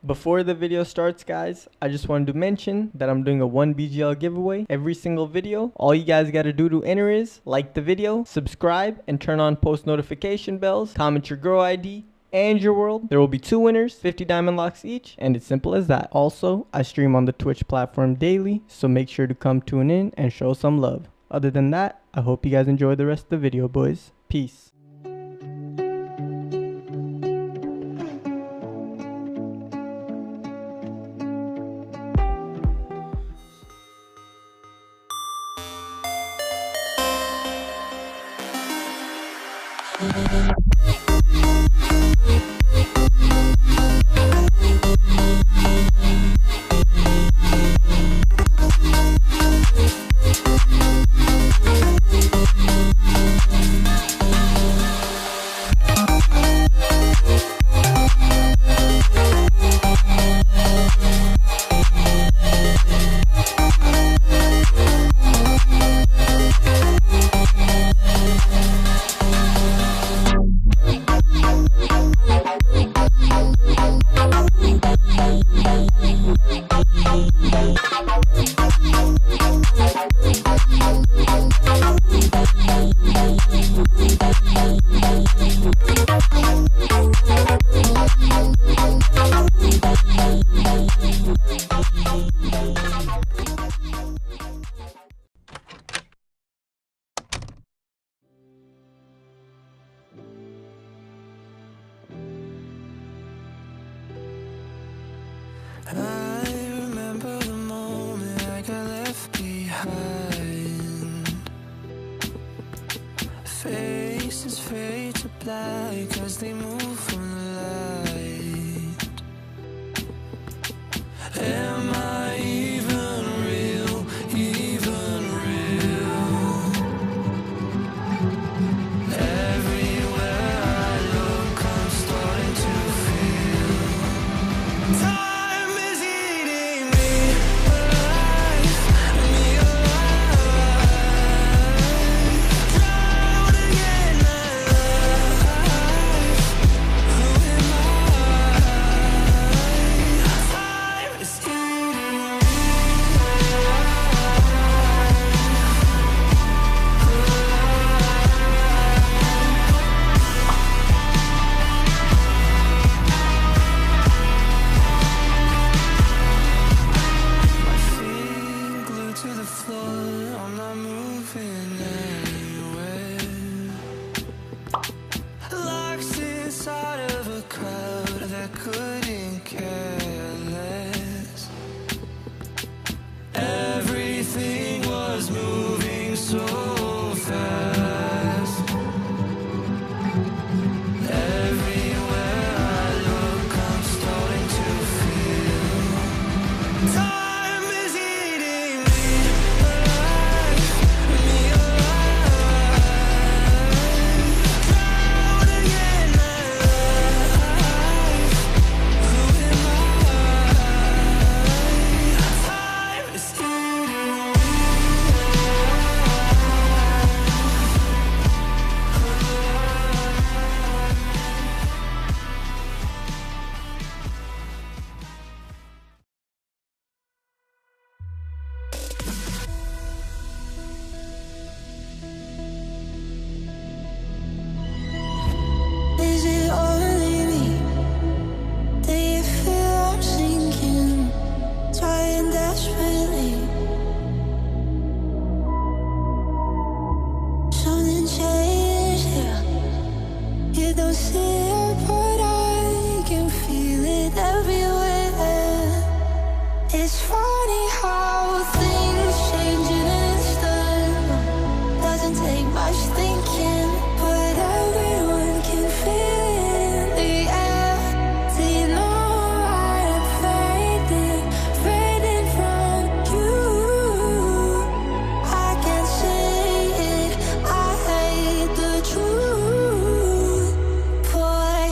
Before the video starts, guys, I just wanted to mention that I'm doing a 1 BGL giveaway every single video. All you guys got to do to enter is like the video, subscribe, and turn on post notification bells. Comment your girl ID and your world. There will be 2 winners, 50 diamond locks each, and it's simple as that. Also, I stream on the Twitch platform daily, so make sure to come tune in and show some love. Other than that, I hope you guys enjoy the rest of the video, boys. Peace. I remember the moment I got left behind. Faces fade to black as they move from the light. Am I even real? Even real? Everywhere I look, I'm starting to feel time is eating me alive, drowning in alive. Who am I? Time is eating me feet glued to the floor, I'm not moving anywhere. Locked inside of a crowd that couldn't care less. Everything was moving so fast. Everywhere I look, I'm starting to feel time is eating me alive, drowning in alive. Who am I? Time is eating me. Is it only me? Do you feel I'm sinking? Trying desperately. Something changed here. You don't see it, but I can feel it everywhere. It's funny how things change in an instant. Doesn't take much thinking, but everyone can feel it in the air. Do you know I'm fading from you? I can't say it, I hate the truth, boy.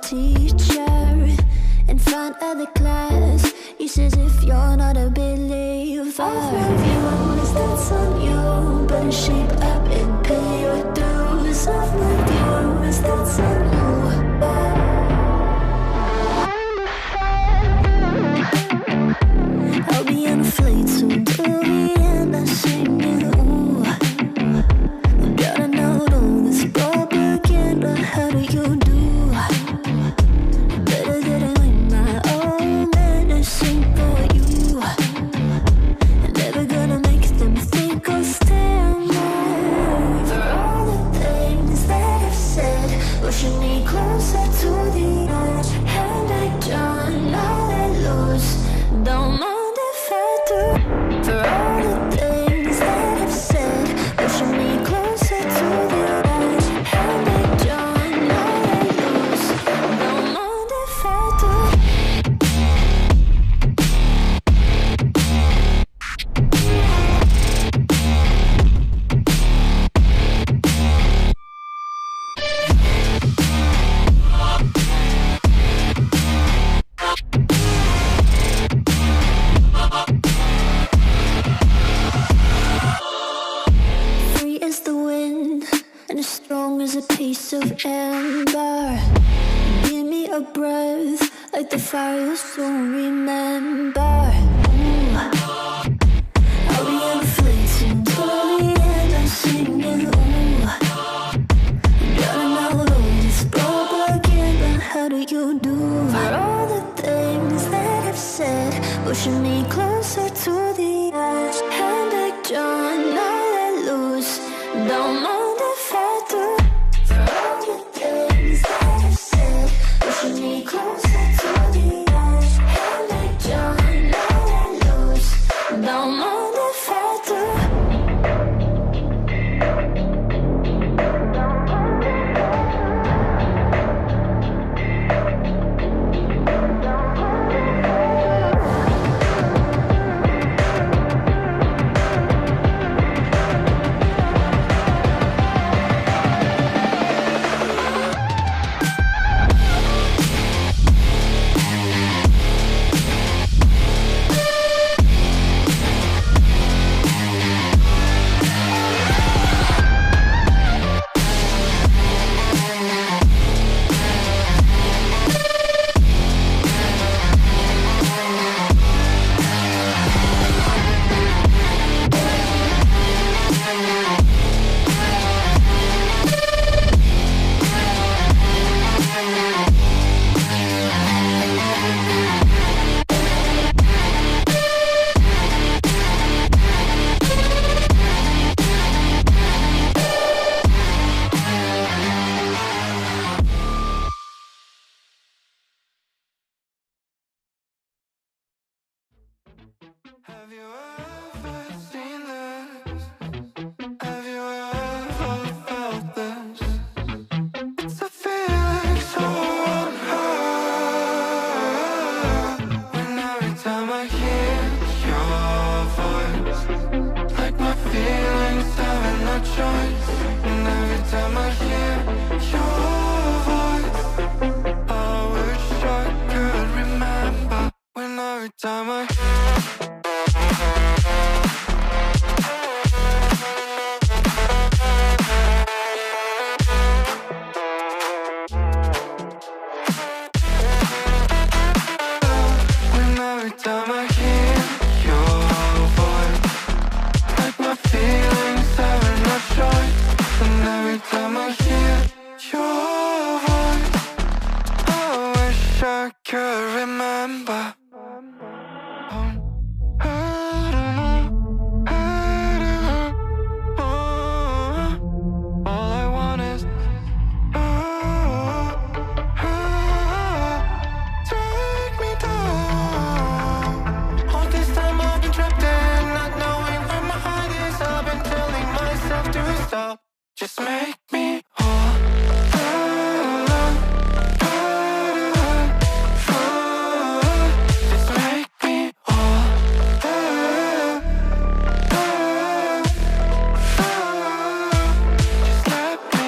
teacher in front of the class. He says if you're not a believer of my views, that's on you. Better shape up and pay your dues. Of my views, that's on you. I'll be on a flight soon to the end. I sing you. Gotta know all this propaganda. How do you do? Better that I win my own medicine for you. Never gonna make them think I'll stand there. For all the things that I've said, pushing me closer to the edge. And I don't know that lose. Don't mind if I do. For all the things that I've said, pushing me closer to the edge. And I don't know that lose. Don't mind if I do. Free as the wind and as strong as a piece of amber. Give me a breath like the fire you'll soon remember. Ooh. I'll be on a flight soon to the end. I'm singing. Ooh. Gotta know all this propaganda. How do you do? For all the things that I've said, pushing me closer to the edge. And I don't know that lose. Don't mind if I do. For all the things that I've said, pushing me closer to the edge. And I don't know that lose. Don't mind if I do. Have you ever seen this? Have you ever felt this? It's a feeling so unheard. When every time I hear your voice, like my feelings having no choice. And every time I hear your voice, I wish I could remember. When every time I every time I hear your voice, like my feelings having no choice. And every time I hear your voice, I wish I could remember. All I want is take me down. All this time I've been trapped in, not knowing where my heart is. I've been telling myself to stop. Just make me whole. Just make me whole. Just let me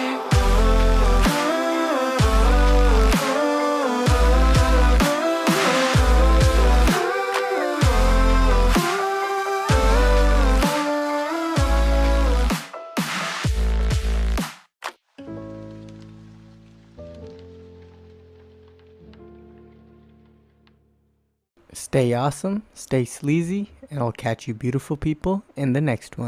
Stay awesome, stay sleazy, and I'll catch you beautiful people in the next one.